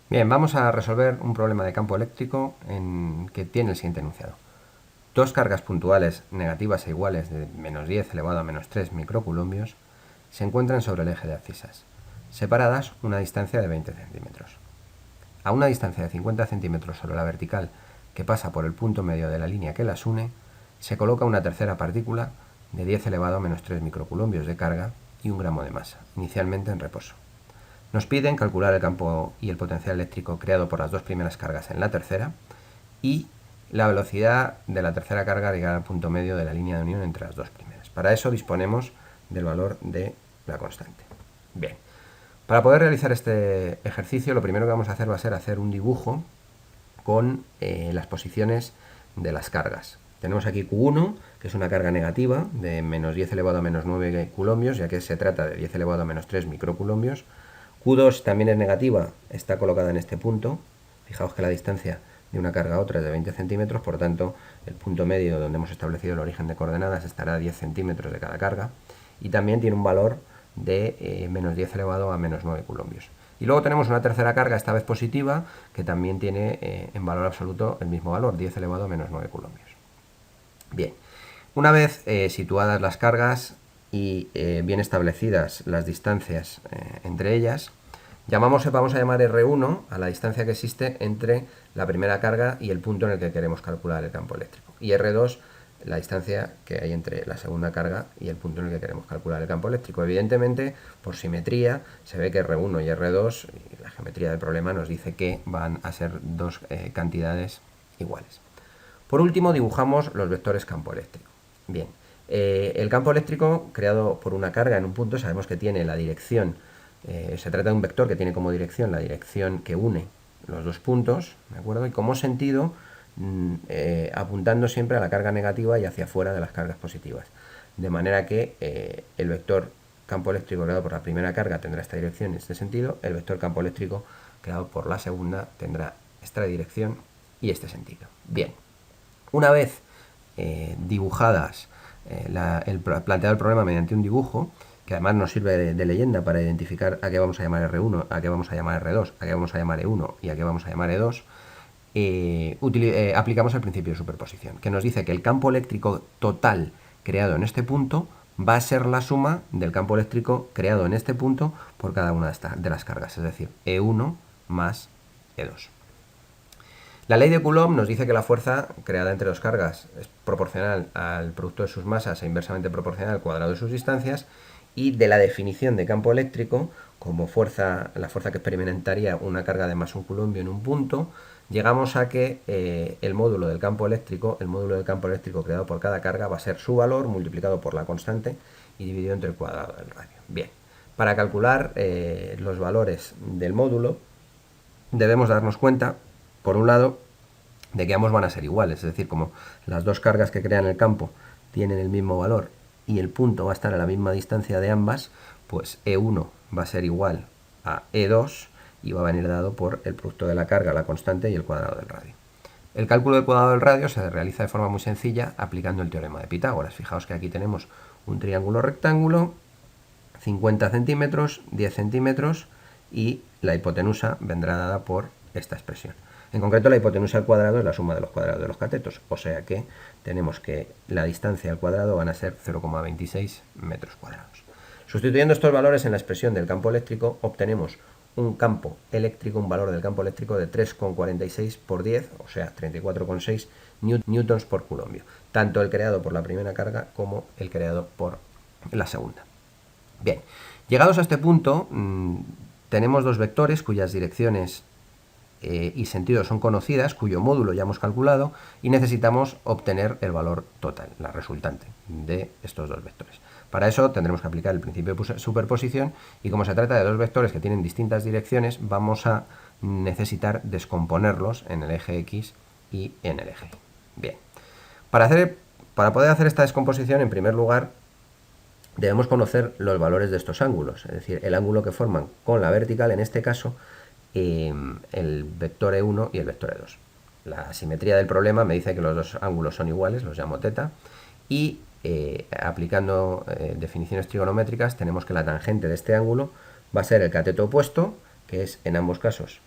Bien, vamos a resolver un problema de campo eléctrico que tiene el siguiente enunciado. Dos cargas puntuales negativas e iguales de menos 10 elevado a menos 3 microcoulombios se encuentran sobre el eje de abscisas, separadas una distancia de 20 centímetros. A una distancia de 50 centímetros sobre la vertical que pasa por el punto medio de la línea que las une, se coloca una tercera partícula de 10 elevado a menos 3 microcoulombios de carga y 1 gramo de masa, inicialmente en reposo. Nos piden calcular el campo y el potencial eléctrico creado por las dos primeras cargas en la tercera y la velocidad de la tercera carga al llegar al punto medio de la línea de unión entre las dos primeras. Para eso disponemos del valor de la constante. Bien, para poder realizar este ejercicio lo primero que vamos a hacer va a ser hacer un dibujo con las posiciones de las cargas. Tenemos aquí Q1, que es una carga negativa de menos 10 elevado a menos 9 coulombios, ya que se trata de 10 elevado a menos 3 microcoulombios. Q2 también es negativa, está colocada en este punto. Fijaos que la distancia de una carga a otra es de 20 centímetros, por tanto el punto medio donde hemos establecido el origen de coordenadas estará a 10 centímetros de cada carga. Y también tiene un valor de menos 10 elevado a menos 9 coulombios. Y luego tenemos una tercera carga, esta vez positiva, que también tiene en valor absoluto el mismo valor, 10 elevado a menos 9 coulombios. Bien, una vez situadas las cargas y bien establecidas las distancias entre ellas, vamos a llamar R1 a la distancia que existe entre la primera carga y el punto en el que queremos calcular el campo eléctrico. Y R2 la distancia que hay entre la segunda carga y el punto en el que queremos calcular el campo eléctrico. Evidentemente, por simetría, se ve que R1 y R2, y la geometría del problema nos dice que van a ser dos cantidades iguales. Por último, dibujamos los vectores campo eléctrico. Bien, el campo eléctrico creado por una carga en un punto sabemos que tiene la dirección, se trata de un vector que tiene como dirección la dirección que une los dos puntos, ¿de acuerdo? Y como sentido, apuntando siempre a la carga negativa y hacia afuera de las cargas positivas. De manera que el vector campo eléctrico creado por la primera carga tendrá esta dirección en este sentido, el vector campo eléctrico creado por la segunda tendrá esta dirección y este sentido. Bien, una vez dibujadas, planteado el problema mediante un dibujo, que además nos sirve de leyenda para identificar a qué vamos a llamar R1, a qué vamos a llamar R2, a qué vamos a llamar E1 y a qué vamos a llamar E2, aplicamos el principio de superposición, que nos dice que el campo eléctrico total creado en este punto va a ser la suma del campo eléctrico creado en este punto por cada una de las cargas, es decir, E1 más E2. La ley de Coulomb nos dice que la fuerza creada entre dos cargas es proporcional al producto de sus masas e inversamente proporcional al cuadrado de sus distancias, y de la definición de campo eléctrico como la fuerza que experimentaría una carga de más un coulombio en un punto, llegamos a que el módulo del campo eléctrico creado por cada carga va a ser su valor multiplicado por la constante y dividido entre el cuadrado del radio. Bien, para calcular los valores del módulo debemos darnos cuenta, por un lado, de que ambos van a ser iguales, es decir, como las dos cargas que crean el campo tienen el mismo valor y el punto va a estar a la misma distancia de ambas, pues E1 va a ser igual a E2 y va a venir dado por el producto de la carga, la constante y el cuadrado del radio. El cálculo del cuadrado del radio se realiza de forma muy sencilla aplicando el teorema de Pitágoras. Fijaos que aquí tenemos un triángulo rectángulo, 50 centímetros, 10 centímetros, y la hipotenusa vendrá dada por esta expresión. En concreto, la hipotenusa al cuadrado es la suma de los cuadrados de los catetos, o sea que tenemos que la distancia al cuadrado van a ser 0,26 metros cuadrados. Sustituyendo estos valores en la expresión del campo eléctrico, obtenemos un campo eléctrico, un valor del campo eléctrico de 3,46 por 10, o sea, 34,6 newtons por coulombio, tanto el creado por la primera carga como el creado por la segunda. Bien, llegados a este punto, tenemos dos vectores cuyas direcciones y sentidos son conocidas, cuyo módulo ya hemos calculado, y necesitamos obtener el valor total, la resultante de estos dos vectores. Para eso tendremos que aplicar el principio de superposición, y como se trata de dos vectores que tienen distintas direcciones, vamos a necesitar descomponerlos en el eje X y en el eje Y. Bien, para poder hacer esta descomposición, en primer lugar, debemos conocer los valores de estos ángulos, es decir, el ángulo que forman con la vertical, en este caso, el vector E1 y el vector E2. La simetría del problema me dice que los dos ángulos son iguales, los llamo teta, y aplicando definiciones trigonométricas tenemos que la tangente de este ángulo va a ser el cateto opuesto, que es en ambos casos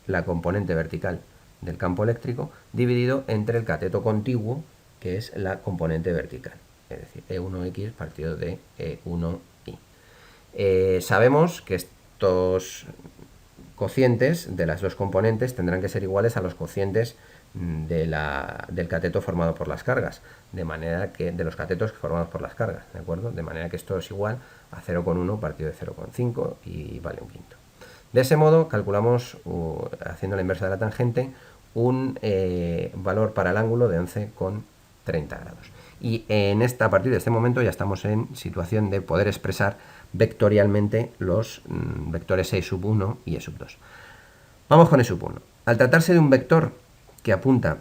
la componente vertical del campo eléctrico dividido entre el cateto contiguo, que es la componente vertical, es decir, E1x partido de E1y. Sabemos que estos cocientes de las dos componentes tendrán que ser iguales a los cocientes del cateto formado por las cargas, de manera que de los catetos formados por las cargas, ¿de acuerdo? De manera que esto es igual a 0,1 partido de 0,5 y vale un quinto. De ese modo calculamos, haciendo la inversa de la tangente, un valor para el ángulo de 11,30 grados. Y a partir de este momento ya estamos en situación de poder expresar vectorialmente los vectores E sub 1 y E sub 2. Vamos con E sub 1. Al tratarse de un vector que apunta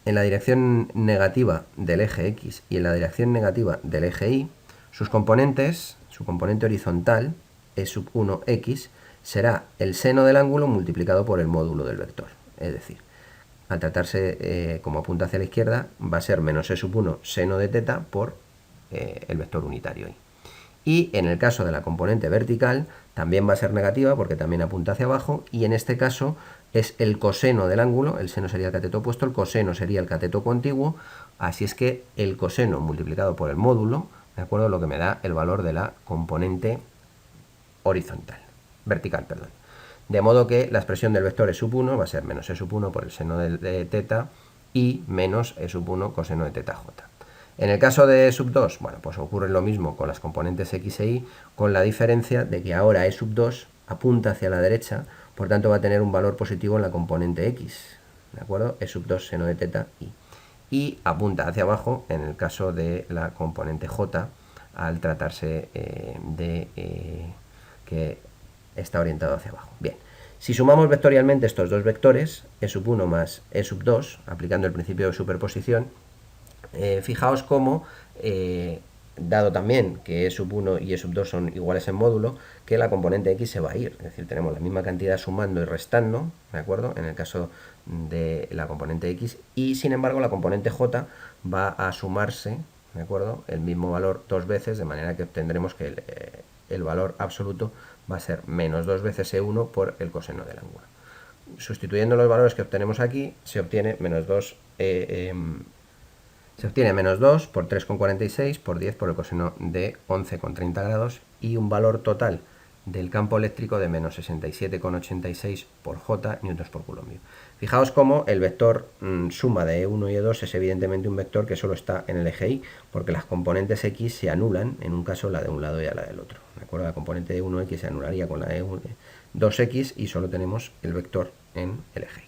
en la dirección negativa del eje X y en la dirección negativa del eje Y, sus componentes, su componente horizontal, E sub 1x, será el seno del ángulo multiplicado por el módulo del vector. Es decir, al tratarse como apunta hacia la izquierda, va a ser menos E sub 1 seno de teta por el vector unitario Y. Y en el caso de la componente vertical también va a ser negativa porque también apunta hacia abajo, y en este caso es el coseno del ángulo, el seno sería el cateto opuesto, el coseno sería el cateto contiguo, así es que el coseno multiplicado por el módulo, ¿de acuerdo? Lo que me da el valor de la componente vertical. De modo que la expresión del vector E sub 1 va a ser menos E sub 1 por el seno de teta y menos E sub 1 coseno de teta j. En el caso de E sub 2, bueno, pues ocurre lo mismo con las componentes X e Y, con la diferencia de que ahora E sub 2 apunta hacia la derecha, por tanto va a tener un valor positivo en la componente X, ¿de acuerdo? E sub 2 seno de teta Y. Y apunta hacia abajo en el caso de la componente J, al tratarse que está orientado hacia abajo. Bien, si sumamos vectorialmente estos dos vectores, E sub 1 más E sub 2, aplicando el principio de superposición, fijaos cómo, dado también que E sub 1 y E sub 2 son iguales en módulo, que la componente X se va a ir. Es decir, tenemos la misma cantidad sumando y restando, ¿de acuerdo? En el caso de la componente X, y sin embargo la componente J va a sumarse, ¿de acuerdo? El mismo valor dos veces, de manera que obtendremos que el valor absoluto va a ser menos 2 veces E1 por el coseno del ángulo. Sustituyendo los valores que obtenemos aquí, se obtiene menos 2 por 3,46 por 10 por el coseno de 11,30 grados y un valor total del campo eléctrico de menos 67,86 por J newtons por coulombio. Fijaos cómo el vector suma de E1 y E2 es evidentemente un vector que solo está en el eje Y, porque las componentes X se anulan, en un caso la de un lado y la del otro. ¿De acuerdo? La componente de 1X se anularía con la de 2X y solo tenemos el vector en el eje Y.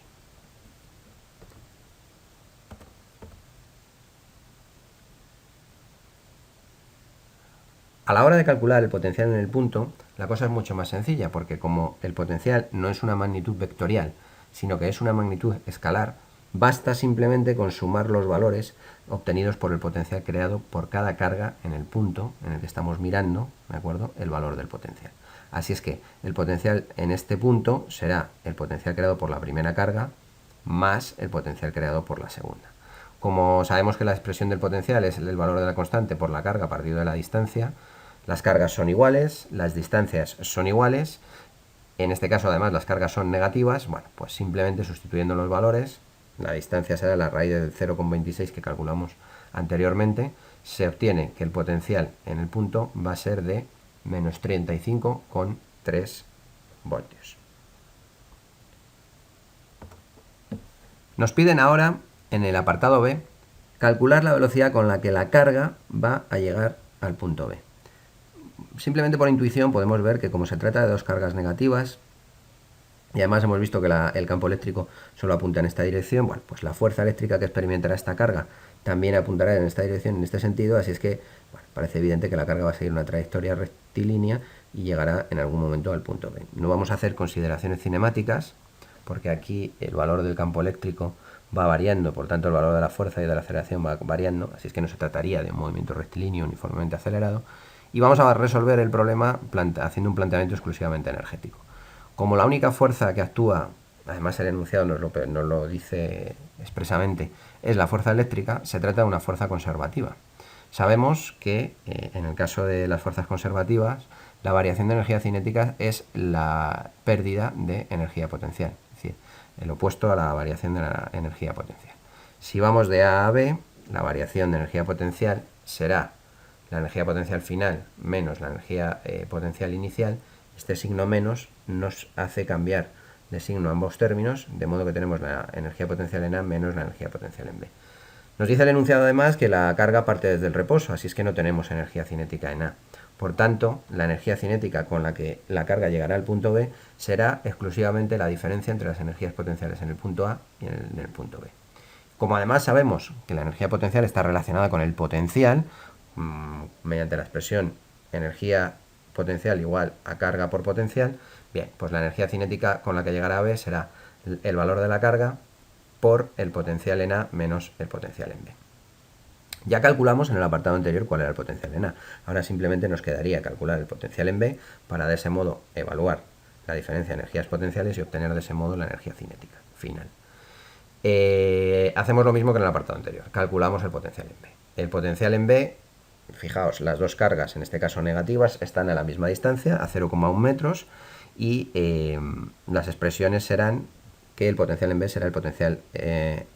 A la hora de calcular el potencial en el punto, la cosa es mucho más sencilla, porque como el potencial no es una magnitud vectorial, sino que es una magnitud escalar, basta simplemente con sumar los valores obtenidos por el potencial creado por cada carga en el punto en el que estamos mirando, ¿de acuerdo?, el valor del potencial. Así es que el potencial en este punto será el potencial creado por la primera carga más el potencial creado por la segunda. Como sabemos que la expresión del potencial es el valor de la constante por la carga partido de la distancia, las cargas son iguales, las distancias son iguales, en este caso además las cargas son negativas, bueno, pues simplemente sustituyendo los valores, la distancia será la raíz del 0,26 que calculamos anteriormente, se obtiene que el potencial en el punto va a ser de menos 35,3 voltios. Nos piden ahora, en el apartado B, calcular la velocidad con la que la carga va a llegar al punto B. Simplemente por intuición podemos ver que como se trata de dos cargas negativas, y además hemos visto que el campo eléctrico solo apunta en esta dirección, bueno, pues la fuerza eléctrica que experimentará esta carga también apuntará en esta dirección, en este sentido, así es que bueno, parece evidente que la carga va a seguir una trayectoria rectilínea y llegará en algún momento al punto B. No vamos a hacer consideraciones cinemáticas, porque aquí el valor del campo eléctrico va variando, por tanto el valor de la fuerza y de la aceleración va variando, así es que no se trataría de un movimiento rectilíneo uniformemente acelerado, y vamos a resolver el problema haciendo un planteamiento exclusivamente energético. Como la única fuerza que actúa, además el enunciado nos lo dice expresamente, es la fuerza eléctrica, se trata de una fuerza conservativa. Sabemos que en el caso de las fuerzas conservativas, la variación de energía cinética es la pérdida de energía potencial. Es decir, el opuesto a la variación de la energía potencial. Si vamos de A a B, la variación de energía potencial será la energía potencial final menos la energía potencial inicial. Este signo menos nos hace cambiar de signo ambos términos, de modo que tenemos la energía potencial en A menos la energía potencial en B. Nos dice el enunciado además que la carga parte desde el reposo, así es que no tenemos energía cinética en A. Por tanto, la energía cinética con la que la carga llegará al punto B será exclusivamente la diferencia entre las energías potenciales en el punto A y en el punto B. Como además sabemos que la energía potencial está relacionada con el potencial, mediante la expresión energía potencial igual a carga por potencial, bien, pues la energía cinética con la que llegará a B será el valor de la carga por el potencial en A menos el potencial en B. Ya calculamos en el apartado anterior cuál era el potencial en A. Ahora simplemente nos quedaría calcular el potencial en B para de ese modo evaluar la diferencia de energías potenciales y obtener de ese modo la energía cinética final. Hacemos lo mismo que en el apartado anterior. Calculamos el potencial en B. El potencial en B, fijaos, las dos cargas, en este caso negativas, están a la misma distancia, a 0,1 metros, y las expresiones serán que el potencial en B será el potencial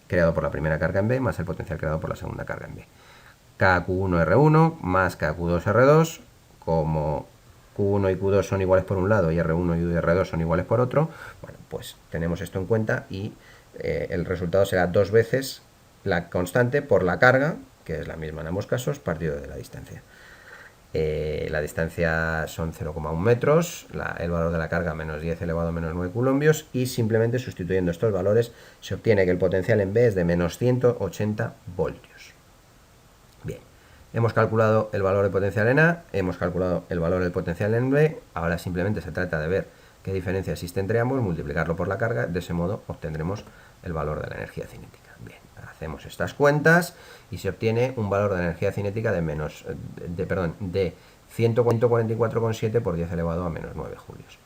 creado por la primera carga en B más el potencial creado por la segunda carga en B. KQ1R1 más KQ2R2, como Q1 y Q2 son iguales por un lado y R1 y R2 son iguales por otro, bueno, pues tenemos esto en cuenta y el resultado será 2 veces la constante por la carga, que es la misma en ambos casos, partido de la distancia. La distancia son 0,1 metros, el valor de la carga menos 10 elevado a menos 9 coulombios, y simplemente sustituyendo estos valores se obtiene que el potencial en B es de menos 180 voltios. Bien, hemos calculado el valor de potencial en A, hemos calculado el valor del potencial en B, ahora simplemente se trata de ver qué diferencia existe entre ambos, multiplicarlo por la carga, de ese modo obtendremos el valor de la energía cinética. Bien, hacemos estas cuentas y se obtiene un valor de energía cinética de 144,7 por 10 elevado a menos 9 julios.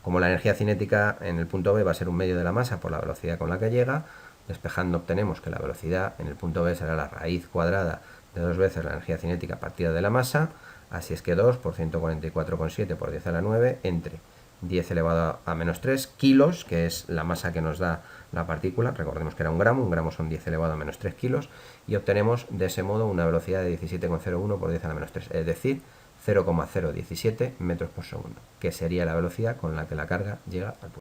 Como la energía cinética en el punto B va a ser un medio de la masa por la velocidad con la que llega, despejando obtenemos que la velocidad en el punto B será la raíz cuadrada de 2 veces la energía cinética partida de la masa, así es que 2 por 144,7 por 10 a la 9 entre 10 elevado a menos 3 kilos, que es la masa que nos da la partícula, recordemos que era un gramo son 10 elevado a menos 3 kilos, y obtenemos de ese modo una velocidad de 17,01 por 10 a la menos 3, es decir, 0,017 metros por segundo, que sería la velocidad con la que la carga llega al punto.